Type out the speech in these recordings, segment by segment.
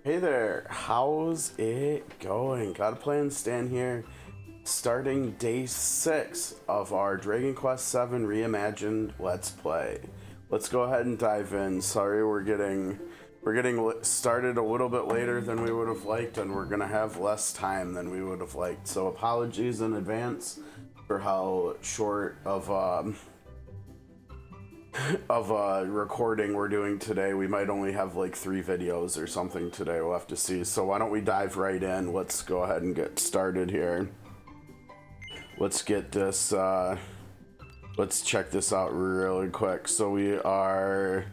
Hey there, how's it going? Gotta play and stand here. Starting day 6 of our Dragon Quest VII Reimagined Let's Play. Let's go ahead and dive in. Sorry, we're getting started a little bit later than we would have liked, and we're gonna have less time than we would have liked. So apologies in advance for how short of recording we're doing today. We might only have like 3 videos or something today. We'll have to see. So why don't we dive right in? Let's go ahead and get started here. Let's get this let's check this out really quick. So we are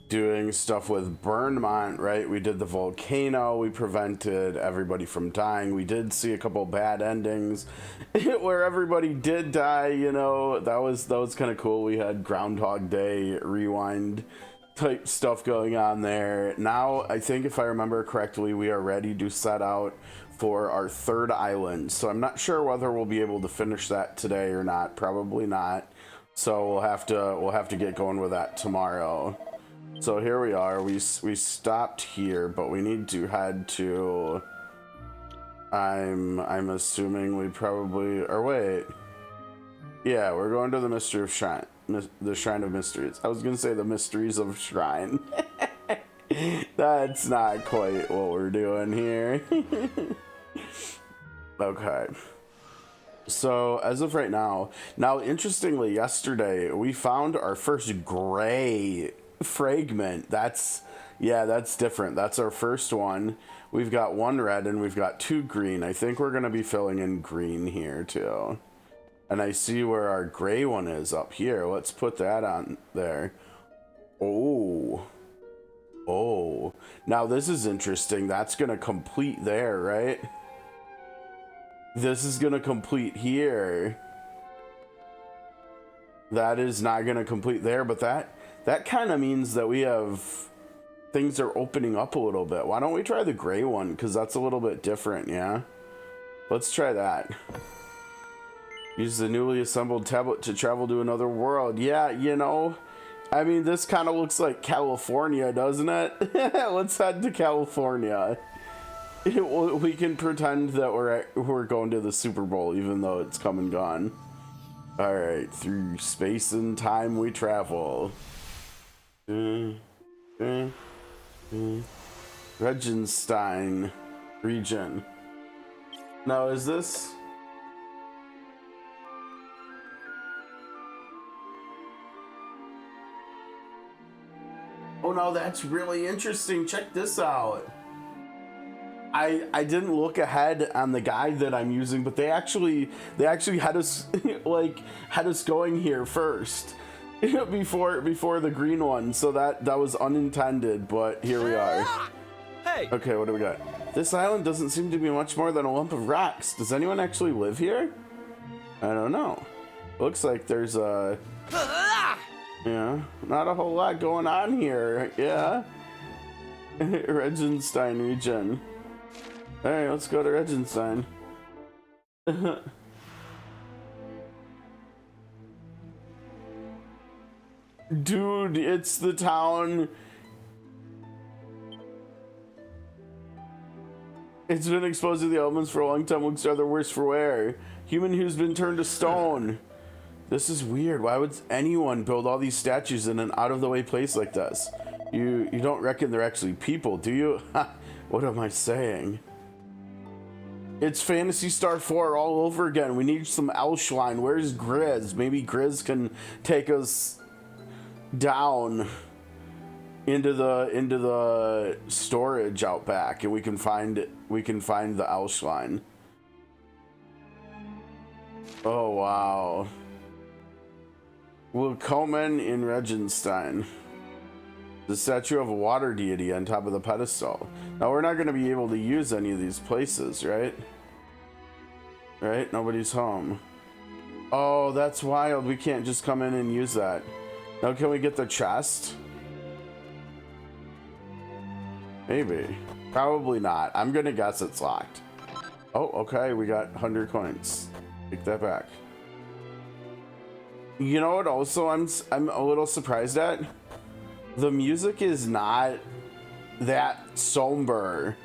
doing stuff with Burnmont, right? We did the volcano, we prevented everybody from dying. We did see a couple bad endings where everybody did die, you know. That was kind of cool. We had Groundhog Day rewind type stuff going on there. Now I think, if I remember correctly, we are ready to set out for our 3rd island. So I'm not sure whether we'll be able to finish that today or not. Probably not. So we'll have to get going with that tomorrow. So here we are. We stopped here, but we need to head to, I'm assuming we probably, or wait. Yeah, we're going to the Mystery of Shrine, the Shrine of Mysteries. I was going to say the Mysteries of Shrine. That's not quite what we're doing here. Okay. So as of right now, interestingly, yesterday we found our first gray fragment. That's different. That's our first one. We've got 1 red and we've got 2 green. I think we're going to be filling in green here too. And I see where our gray one is up here. Let's put that on there. Oh, now this is interesting. That's going to complete there, right? This is going to complete here. That is not going to complete there, but that kind of means that we have, things are opening up a little bit. Why don't we try the gray one? Because that's a little bit different, yeah? Let's try that. Use the newly assembled tablet to travel to another world. Yeah, you know, I mean, this kind of looks like California, doesn't it? Let's head to California. We can pretend that we're going to the Super Bowl, even though it's come and gone. All right, through space and time we travel. Regenstein region. Now, is this? Oh no, that's really interesting. Check this out. I didn't look ahead on the guide that I'm using, but they actually had us had us going here first before the green one. So that was unintended, but here we are. Hey. Okay, what do we got? This island doesn't seem to be much more than a lump of rocks. Does anyone actually live here? I don't know. Looks like there's a not a whole lot going on here. Yeah. Regenstein region. All right, let's go to Regenstein. Dude, it's the town. It's been exposed to the elements for a long time. Looks rather worse for wear. Human who's been turned to stone. This is weird. Why would anyone build all these statues in an out-of-the-way place like this? You don't reckon they're actually people, do you? What am I saying? It's Phantasy Star 4 all over again. We need some Elshline. Where's Grizz? Maybe Grizz can take us down into the storage out back, and we can find the Elshline. Oh wow. Willkommen in Regenstein. The statue of a water deity on top of the pedestal. Now we're not going to be able to use any of these places, right? Right? Nobody's home. Oh, that's wild. We can't just come in and use that. Now can we get the chest? Maybe. Probably not. I'm going to guess it's locked. Oh, okay. We got 100 coins. Take that back. You know what also I'm a little surprised at? The music is not that somber.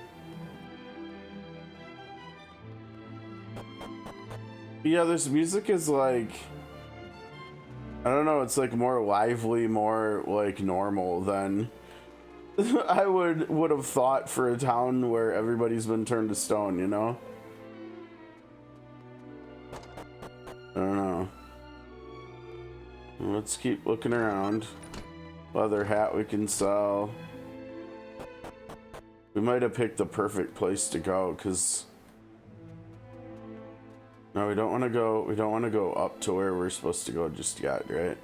Yeah, this music is like, I don't know, it's like more lively, more like normal than I would have thought for a town where everybody's been turned to stone, you know? I don't know. Let's keep looking around. Leather hat we can sell. We might have picked the perfect place to go, because no, we don't want to go up to where we're supposed to go just yet, right?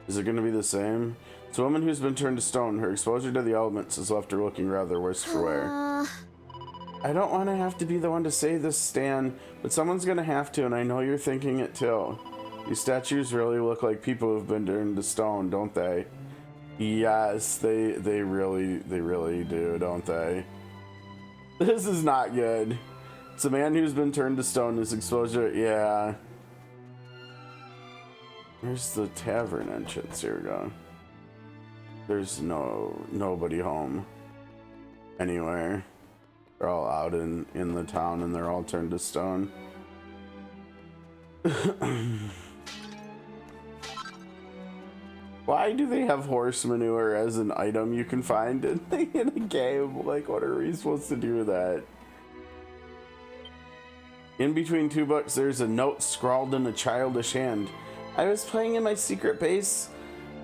Is it going to be the same? It's a woman who's been turned to stone. Her exposure to the elements has left her looking rather worse for wear. I don't want to have to be the one to say this, Stan, but someone's going to have to, and I know you're thinking it too. These statues really look like people who've been turned to stone, don't they? Yes, they really do, don't they? This is not good. It's a man who's been turned to stone. His exposure, yeah. Where's the tavern entrance? Here we go. There's nobody home anywhere. They're all out in the town and they're all turned to stone. Why do they have horse manure as an item you can find in a game? Like, what are we supposed to do with that? In between two books, there's a note scrawled in a childish hand. I was playing in my secret base,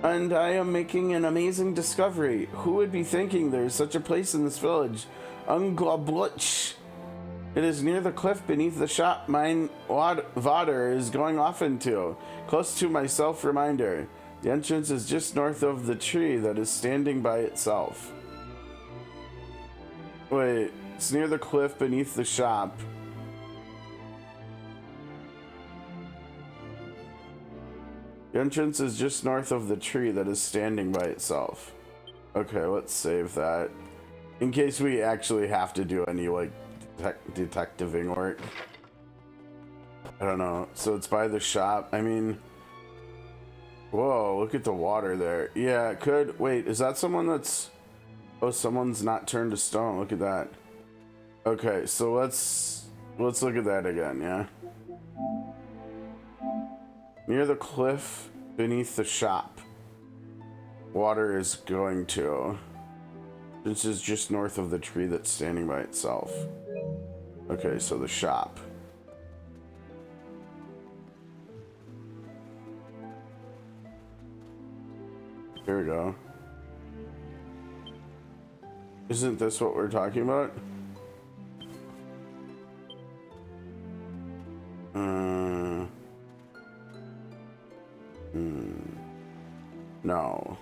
and I am making an amazing discovery. Who would be thinking there's such a place in this village? Unglabluch. It is near the cliff beneath the shop mine Vader is going off into. Close to my self-reminder. The entrance is just north of the tree that is standing by itself. Wait, it's near the cliff beneath the shop. The entrance is just north of the tree that is standing by itself. Okay, let's save that. In case we actually have to do any, like, detectiving work. I don't know. So it's by the shop. I mean... Whoa, look at the water there. Yeah, it could... Wait, is that someone that's... Oh, someone's not turned to stone. Look at that. Okay, so let's look at that again, yeah? Near the cliff beneath the shop. Water is going to. This is just north of the tree that's standing by itself. Okay, so the shop. Here we go. Isn't this what we're talking about? No.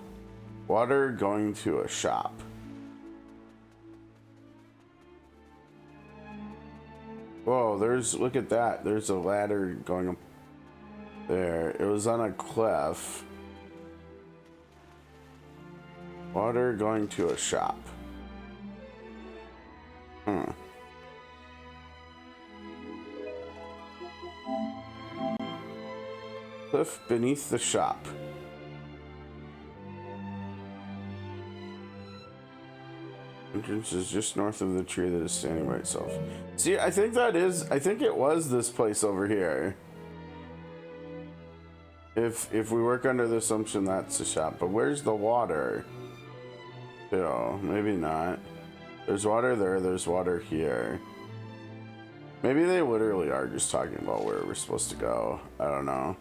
Water going to a shop. Whoa, look at that. There's a ladder going up there. It was on a cliff. Water going to a shop. Cliff beneath the shop. Entrance is just north of the tree that is standing by itself. See, I think it was this place over here. If we work under the assumption that's the shop. But where's the water? Oh, maybe not. There's water there, there's water here. Maybe they literally are just talking about where we're supposed to go. I don't know.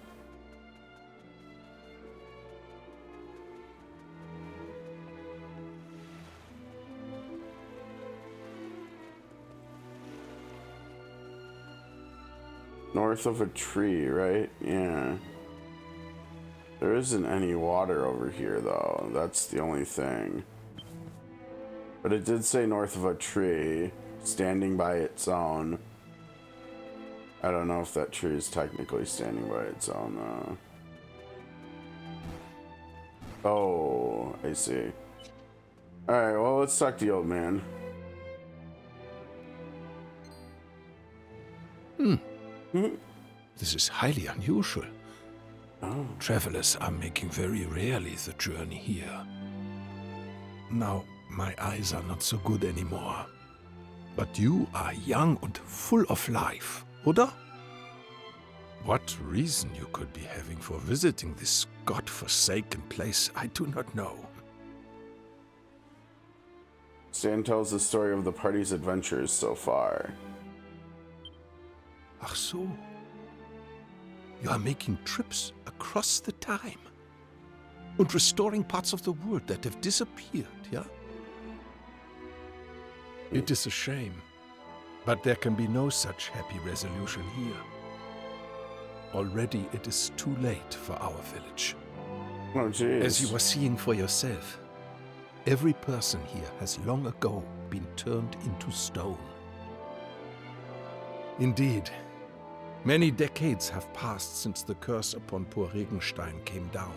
North of a tree, right? Yeah. There isn't any water over here, though. That's the only thing. But it did say north of a tree, standing by its own. I don't know if that tree is technically standing by its own, though. Oh, I see. Alright, well, let's talk to the old man. This is highly unusual. Oh. Travelers are making very rarely the journey here. Now, My eyes are not so good anymore. But you are young and full of life, oder? What reason you could be having for visiting this god-forsaken place, I do not know. Stan tells the story of the party's adventures so far. Ach so. You are making trips across the time and restoring parts of the world that have disappeared, yeah? It is a shame, but there can be no such happy resolution here. Already it is too late for our village. Oh, jeez. As you are seeing for yourself, every person here has long ago been turned into stone. Indeed, many decades have passed since the curse upon poor Regenstein came down.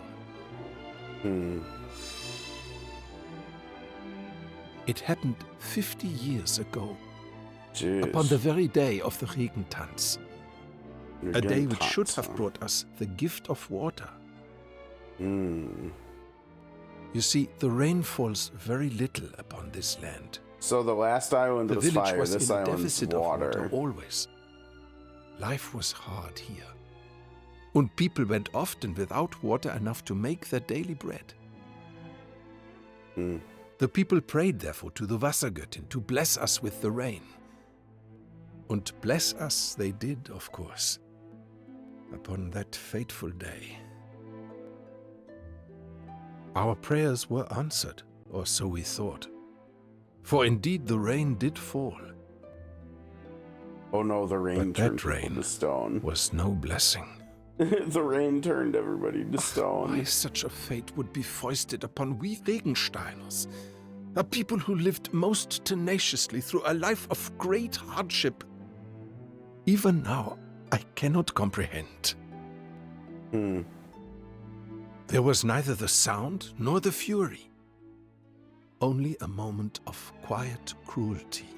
It happened 50 years ago, Jeez. upon the very day of the Regentanz. A day which should have brought us the gift of water. You see, the rain falls very little upon this land. So the last island was village fire, was this in a island's deficit water. of water always. Life was hard here. And people went often without water enough to make their daily bread. The people prayed therefore to the Wassergöttin to bless us with the rain. And bless us they did, of course, upon that fateful day. Our prayers were answered, or so we thought. For indeed the rain did fall. Oh no, the rain turned people to stone. Was no blessing. The rain turned everybody to stone. Why such a fate would be foisted upon we Regensteiners, a people who lived most tenaciously through a life of great hardship. Even now, I cannot comprehend. There was neither the sound nor the fury, only a moment of quiet cruelty,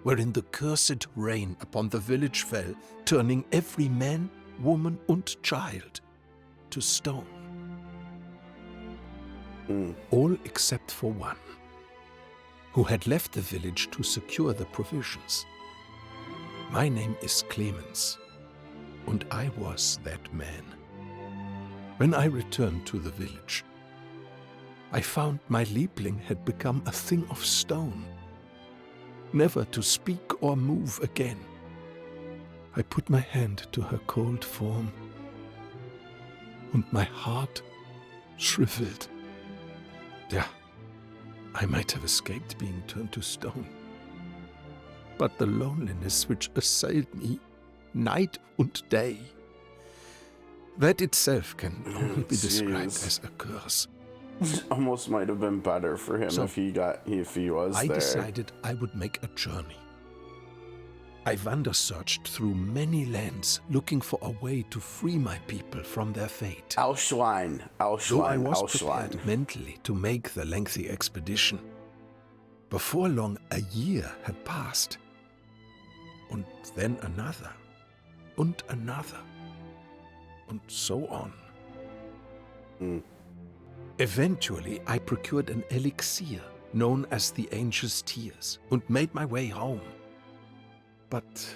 wherein the cursed rain upon the village fell, turning every man, woman and child to stone. All except for one, who had left the village to secure the provisions. My name is Clemens, and I was that man. When I returned to the village, I found my Liebling had become a thing of stone, never to speak or move again. I put my hand to her cold form, and my heart shriveled. Yeah, I might have escaped being turned to stone. But the loneliness which assailed me night and day, that itself can only be described as a curse. Almost might have been better for him if he was there. I decided I would make a journey. I wander-searched through many lands, looking for a way to free my people from their fate. Ausschwein. Though I was prepared mentally to make the lengthy expedition, before long a year had passed, and then another, and another, and so on. Eventually, I procured an elixir known as the Angel's Tears and made my way home. But,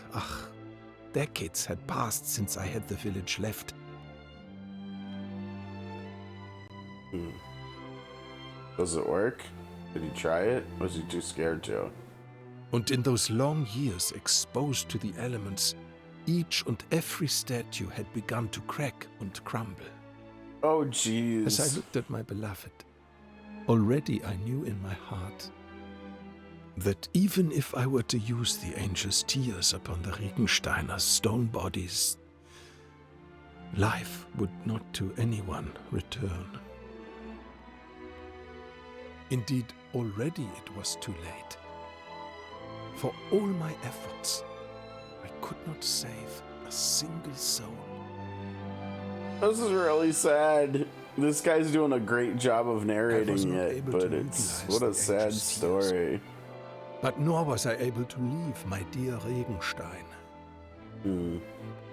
decades had passed since I had the village left. Does it work? Did he try it? Was he too scared to? And in those long years exposed to the elements, each and every statue had begun to crack and crumble. Oh, jeez. As I looked at my beloved, already I knew in my heart that even if I were to use the Angel's Tears upon the Regensteiner stone bodies, life would not to anyone return. Indeed, already it was too late. For all my efforts, I could not save a single soul. This is really sad. This guy's doing a great job of narrating it, but it's what a sad story. But nor was I able to leave my dear Regenstein.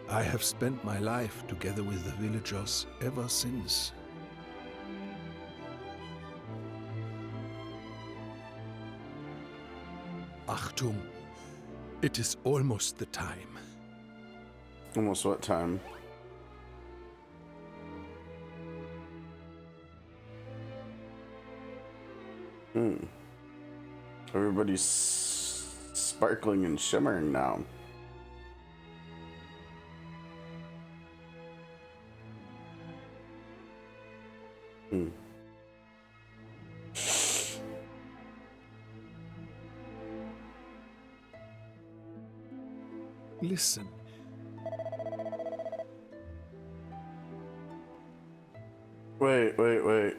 I have spent my life together with the villagers ever since. Achtung, it is almost the time. Almost what time? Everybody's sparkling and shimmering now. Listen. Wait.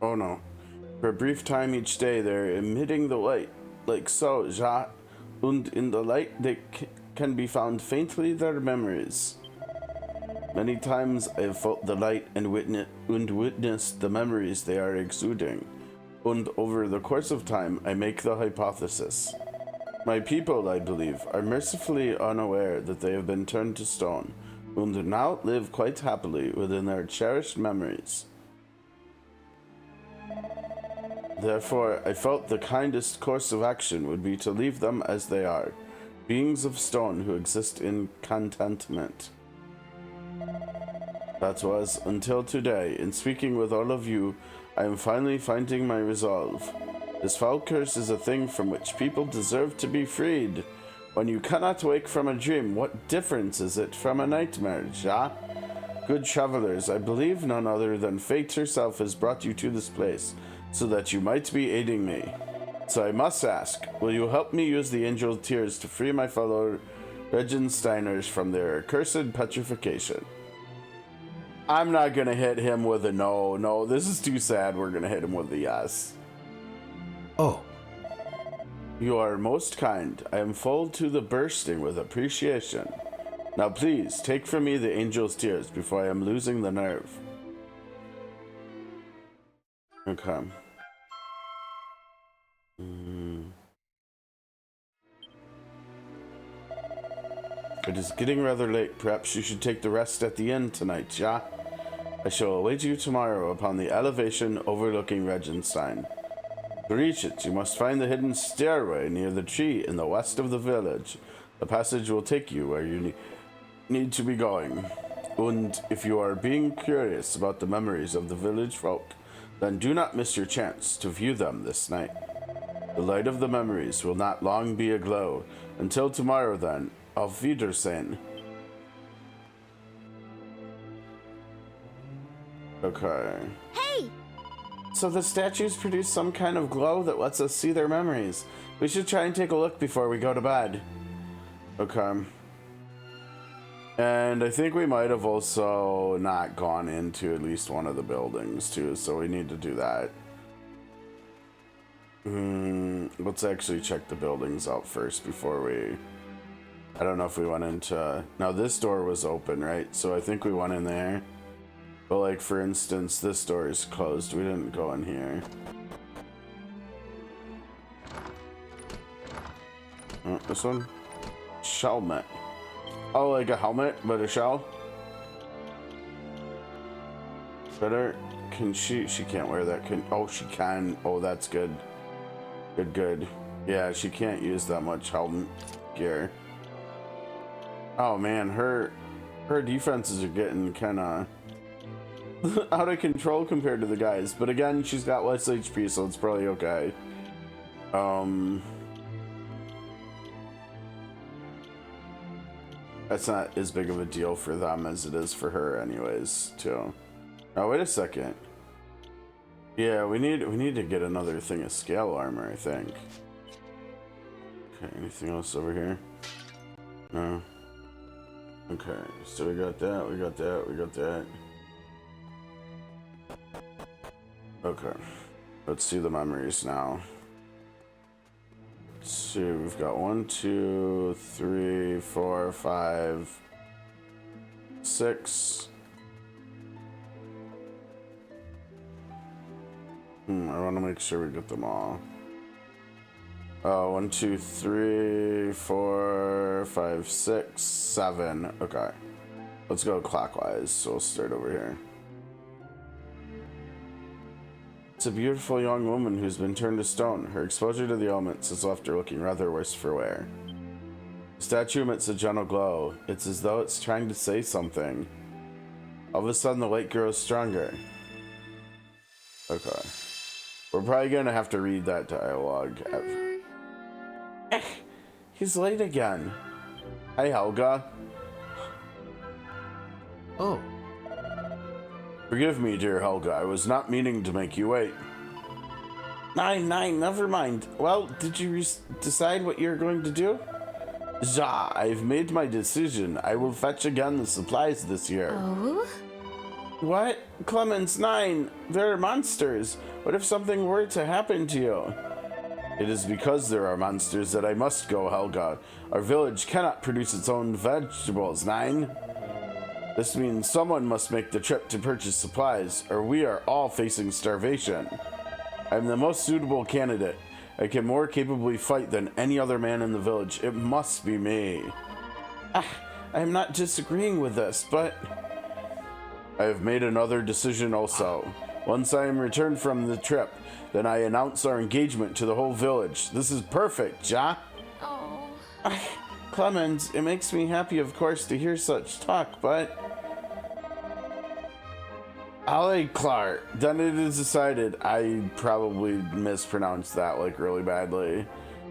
Oh no. For a brief time each day, they're emitting the light, like so, ja. And in the light, they can be found faintly their memories. Many times I have felt the light and witnessed the memories they are exuding. And over the course of time, I make the hypothesis. My people, I believe, are mercifully unaware that they have been turned to stone, and now live quite happily within their cherished memories. Therefore, I felt the kindest course of action would be to leave them as they are, beings of stone who exist in contentment. That was until today. In speaking with all of you, I am finally finding my resolve. This foul curse is a thing from which people deserve to be freed. When you cannot wake from a dream, what difference is it from a nightmare, ja? Good travelers, I believe none other than fate herself has brought you to this place, so that you might be aiding me. So I must ask, will you help me use the angel tears to free my fellow Regensteiners from their accursed petrification? I'm not gonna hit him with a no. No, this is too sad. We're gonna hit him with a yes. Oh. You are most kind. I am full to the bursting with appreciation. Now please, take from me the angel's tears before I am losing the nerve. Okay. It is getting rather late. Perhaps you should take the rest at the inn tonight, ja? I shall await you tomorrow upon the elevation overlooking Regenstein. To reach it, you must find the hidden stairway near the tree in the west of the village. The passage will take you where you need to be going. And if you are being curious about the memories of the village folk, then do not miss your chance to view them this night. The light of the memories will not long be aglow. Until tomorrow, then, auf Wiedersehen. Okay. Hey! So the statues produce some kind of glow that lets us see their memories. We should try and take a look before we go to bed. Okay. And I think we might have also not gone into at least one of the buildings too, so we need to do that. Let's actually check the buildings out first before we... I don't know if we went into... Now this door was open, right? So I think we went in there. But like, for instance, this door is closed. We didn't go in here. Oh, this one? Helmet. Oh, like a helmet, but a shell? Better. Can she can't wear that. Oh, she can. Oh, that's good. Good. Yeah, she can't use that much helmet gear. Oh man, her defenses are getting kind of out of control compared to the guys. But again, she's got less HP, so it's probably okay. That's not as big of a deal for them as it is for her anyways, too. Oh, wait a second. Yeah, we need to get another thing of scale armor, I think. Okay, anything else over here? No. Okay, so we got that. Okay. Let's see the memories now. Let's see, we've got 1, 2, 3, 4, 5, 6. I want to make sure we get them all. 1, 2, 3, 4, 5, 6, 7. Okay. Let's go clockwise. So we'll start over here. It's a beautiful young woman who's been turned to stone. Her exposure to the elements has left her looking rather worse for wear. The statue emits a gentle glow. It's as though it's trying to say something. All of a sudden, the light grows stronger. Okay. We're probably gonna have to read that dialogue. He's late again. Hi, Helga. Oh. Forgive me, dear Helga. I was not meaning to make you wait. Nine, never mind. Well, did you decide what you're going to do? Ja, I've made my decision. I will fetch again the supplies this year. Oh? What? Clemens, 9. There are monsters. What if something were to happen to you? It is because there are monsters that I must go, Helga. Our village cannot produce its own vegetables, 9. This means someone must make the trip to purchase supplies, or we are all facing starvation. I'm the most suitable candidate. I can more capably fight than any other man in the village. It must be me. I am not disagreeing with this, but I have made another decision also. Once I am returned from the trip, then I announce our engagement to the whole village. This is perfect, Ja. Oh. Clemens, it makes me happy, of course, to hear such talk, but Ale Clark, then it is decided. I probably mispronounced that like really badly.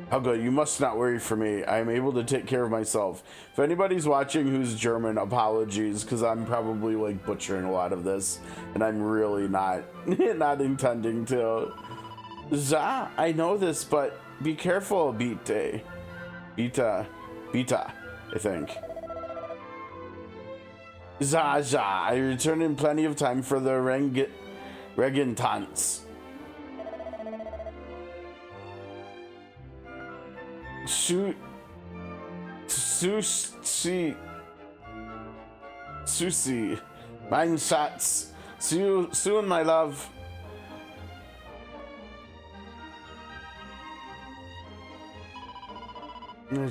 Helga, you must not worry for me. I am able to take care of myself. If anybody's watching who's German, apologies, because I'm probably like butchering a lot of this, and I'm really not intending to. Ja, I know this, but be careful, Bita, I think. Ja, I return in plenty of time for the Regentants. Susie, mein Schatz. See you soon, my love.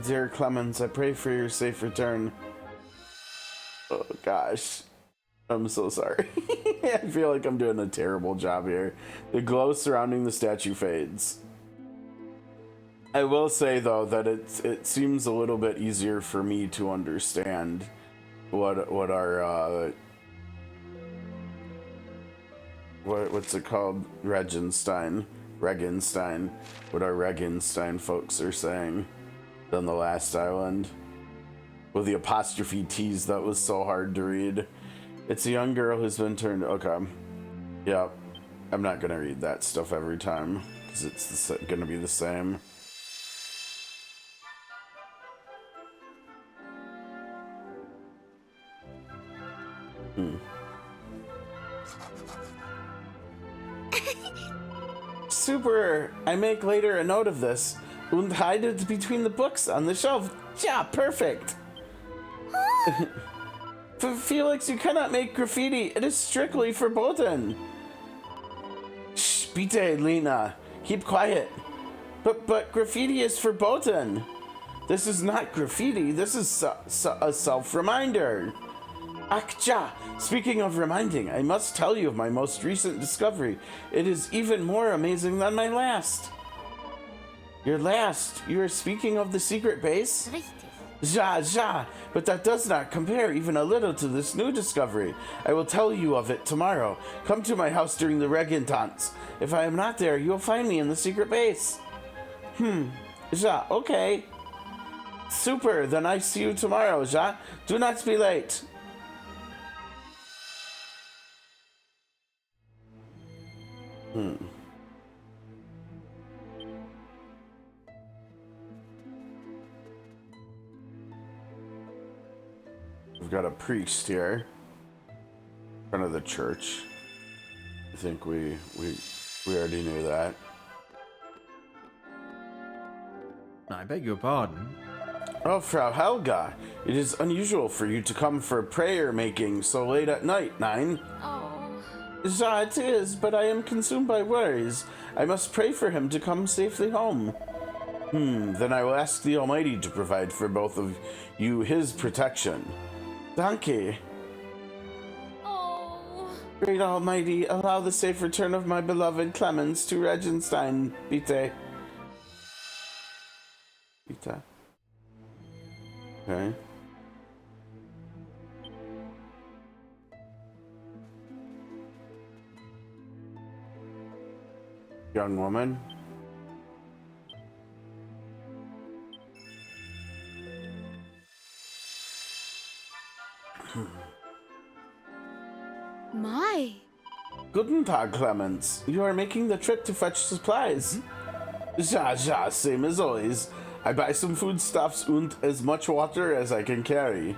Dear Clemens, I pray for your safe return. Oh gosh, I'm so sorry. I feel like I'm doing a terrible job here. The glow surrounding the statue fades. I will say though that it seems a little bit easier for me to understand what our what's it called, Regenstein, what our Regenstein folks are saying than the last island. With the apostrophe T's, that was so hard to read. It's a young girl who's been turned. Okay. Yep. I'm not gonna read that stuff every time because it's gonna be the same. Super! I make later a note of this and hide it between the books on the shelf. Yeah, perfect. Felix, you cannot make graffiti. It is strictly verboten. Shh, bitte, Lena. Keep quiet. But graffiti is verboten. This is not graffiti. This is a self-reminder. Akja! Speaking of reminding, I must tell you of my most recent discovery. It is even more amazing than my last. Your last? You are speaking of the secret base? Ja, but that does not compare even a little to this new discovery. I will tell you of it tomorrow. Come to my house during the Regentants. If I am not there, you will find me in the secret base. Ja, okay. Super, then I see you tomorrow, Ja. Do not be late. We've got a priest here in front of the church. I think we already knew that. I beg your pardon. Oh, Frau Helga, it is unusual for you to come for prayer making so late at night, 9. Oh. Ja, it is, but I am consumed by worries. I must pray for him to come safely home. Then I will ask the Almighty to provide for both of you his protection. Danke. Oh. Great Almighty, allow the safe return of my beloved Clemens to Regenstein, Bite. Bite. Okay. Young woman. My. Guten Tag, Clemens. You are making the trip to fetch supplies. Ja, same as always. I buy some foodstuffs and as much water as I can carry.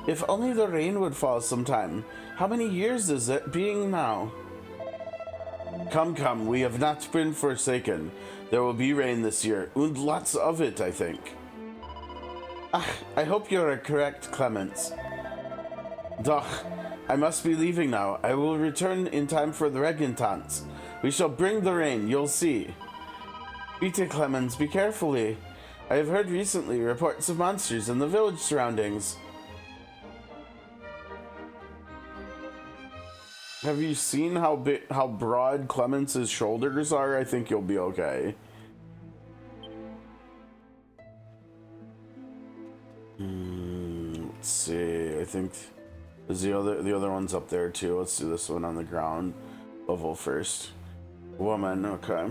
If only the rain would fall sometime. How many years is it being now? Come, we have not been forsaken. There will be rain this year, and lots of it, I think. I hope you are correct, Clemens. Doch, I must be leaving now. I will return in time for the Regentants. We shall bring the rain, you'll see. Bitte, Clemens, be carefully. I have heard recently reports of monsters in the village surroundings. Have you seen how broad Clemens's shoulders are? I think you'll be okay. Let's see. I think there's the other one's up there too. Let's do this one on the ground level first. Woman, okay.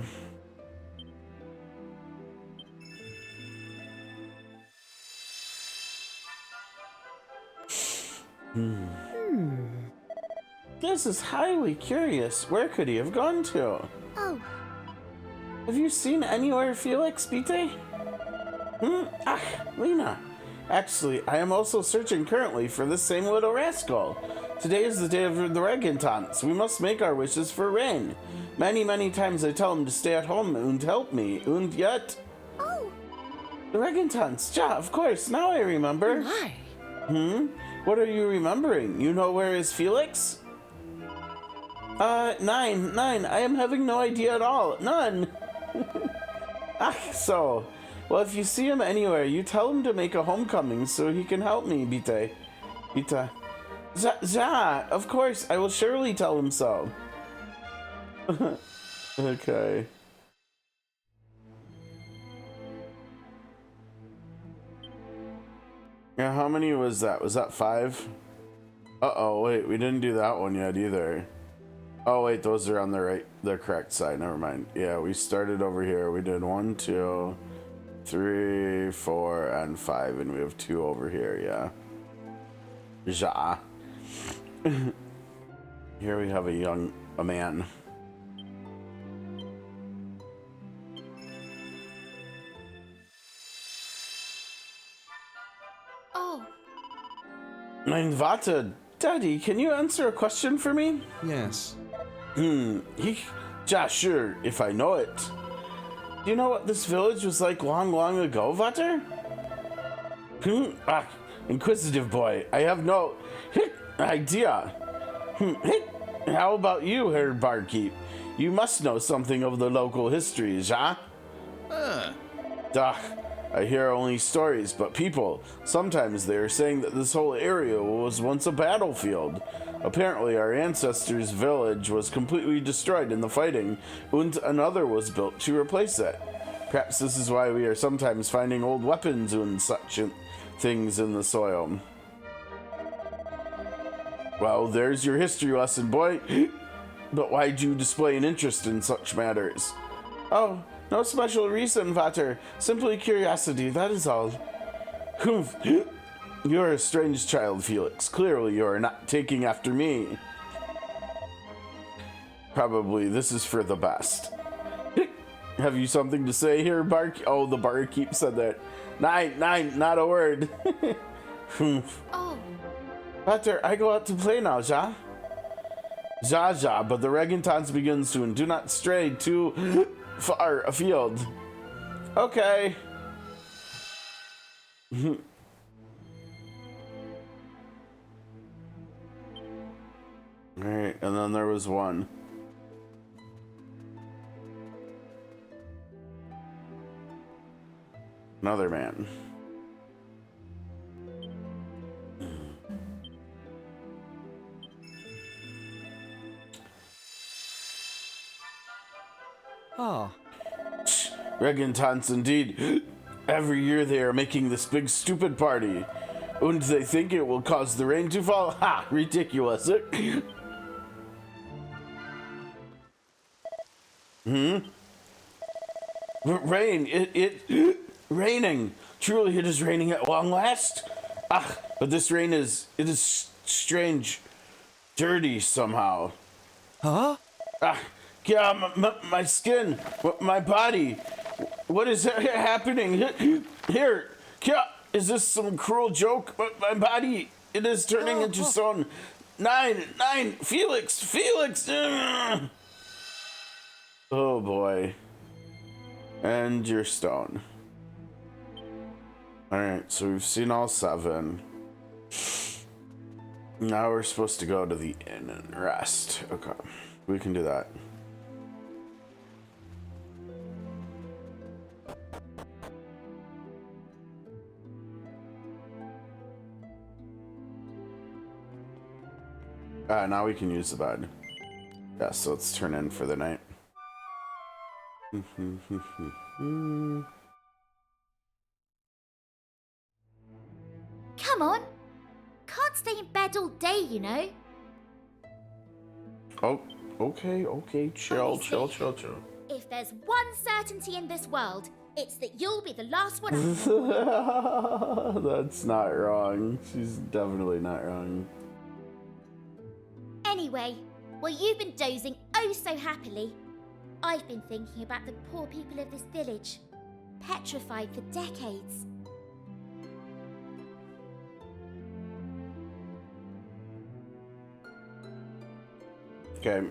This is highly curious. Where could he have gone to? Oh. Have you seen anywhere Felix, Bite? Lena. Actually, I am also searching currently for this same little rascal. Today is the day of the Regentants. We must make our wishes for rain. Many times I tell him to stay at home and help me, and yet... Oh. The Regentants. Ja, of course. Now I remember. My. What are you remembering? You know where is Felix? Nine. I am having no idea at all. None. So. Well, if you see him anywhere, you tell him to make a homecoming so he can help me, Bite. Of course, I will surely tell him so. Okay. Yeah, how many was that? Was that 5? Uh-oh, wait, we didn't do that one yet either. Oh, wait, those are on the correct side. Never mind. Yeah, we started over here. We did 1, 2, 3, 4, and 5, and we have 2 over here, yeah. Ja. Here we have a man. Oh. Mein Vater, Daddy, can you answer a question for me? Yes. Ja, sure, if I know it. Do you know what this village was like long ago, Vater? Inquisitive boy, I have no idea. How about you, Herr Barkeep? You must know something of the local history, ja? Duh, I hear only stories, but people, sometimes they are saying that this whole area was once a battlefield. Apparently, our ancestors' village was completely destroyed in the fighting, and another was built to replace it. Perhaps this is why we are sometimes finding old weapons and such things in the soil. Well, there's your history lesson, boy. But why'd you display an interest in such matters? Oh, no special reason, Vater. Simply curiosity, that is all. Humph. You're a strange child, Felix. Clearly you are not taking after me. Probably this is for the best. Have you something to say here, Barkeep? Oh, the barkeep said that. Nine, not a word. Oh. Vater, I go out to play now, ja? Ja, but the Regentants begin soon. Do not stray too far afield. Okay. Alright, and then there was one. Another man. Regentants indeed. Every year they are making this big stupid party. And they think it will cause the rain to fall? Ha! Ridiculous. Rain, it raining. Truly it is raining at long last. Ah, but this rain it is strange, dirty somehow. Huh? Ah, yeah, my skin, my body. What is happening here? Yeah, is this some cruel joke? But my body, it is turning into stone. Nine, Felix. Ugh. Oh boy. And you're stone. Alright, so we've seen all 7. Now we're supposed to go to the inn and rest. Okay, we can do that. Now we can use the bed. Yeah, so let's turn in for the night. Come on. Can't stay in bed all day, you know. Oh, okay. Chill. If there's one certainty in this world, it's that you'll be the last one up. That's not wrong. She's definitely not wrong. Anyway, while you've been dozing oh so happily, I've been thinking about the poor people of this village, petrified for decades. Okay.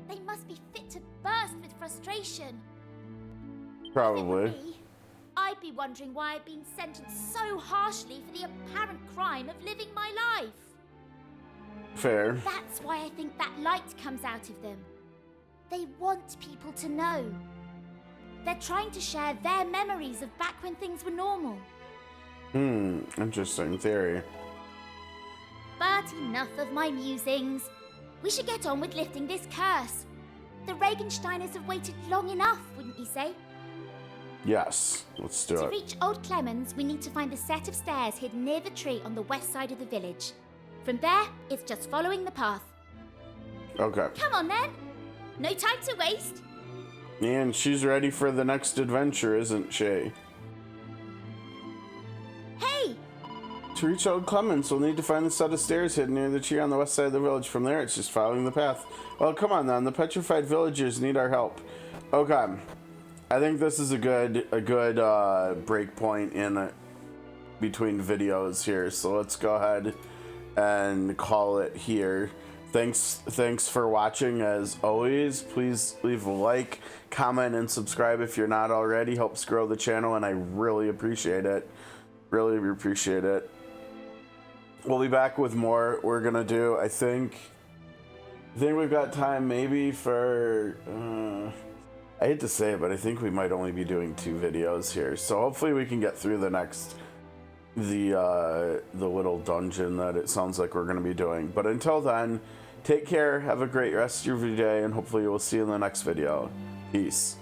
They must be fit to burst with frustration. Probably. If it were me, I'd be wondering why I've been sentenced so harshly for the apparent crime of living my life. Fair. That's why I think that light comes out of them. They want people to know. They're trying to share their memories of back when things were normal. Interesting theory. But enough of my musings. We should get on with lifting this curse. The Regensteiners have waited long enough, wouldn't you say? Yes, let's do To it. reach Old Clemens, we need to find the set of stairs hidden near the tree on the west side of the village. From there, it's just following the path. Okay. Come on then! No time to waste! And she's ready for the next adventure, isn't she? Hey! To reach Old Clemens, we'll need to find the set of stairs hidden near the tree on the west side of the village. From there, it's just following the path. Well, come on then. The petrified villagers need our help. Okay. I think this is a good break point in between videos here. So let's go ahead and call it here. Thanks for watching. As always, please leave a like, comment, and subscribe if you're not already. Helps grow the channel, and I really appreciate it. Really appreciate it. We'll be back with more. We're gonna do, I think we've got time maybe for I hate to say it, but I think we might only be doing 2 videos here. So hopefully we can get through the little dungeon that it sounds like we're gonna be doing. But until then, take care, have a great rest of your day, and hopefully we'll see you in the next video. Peace.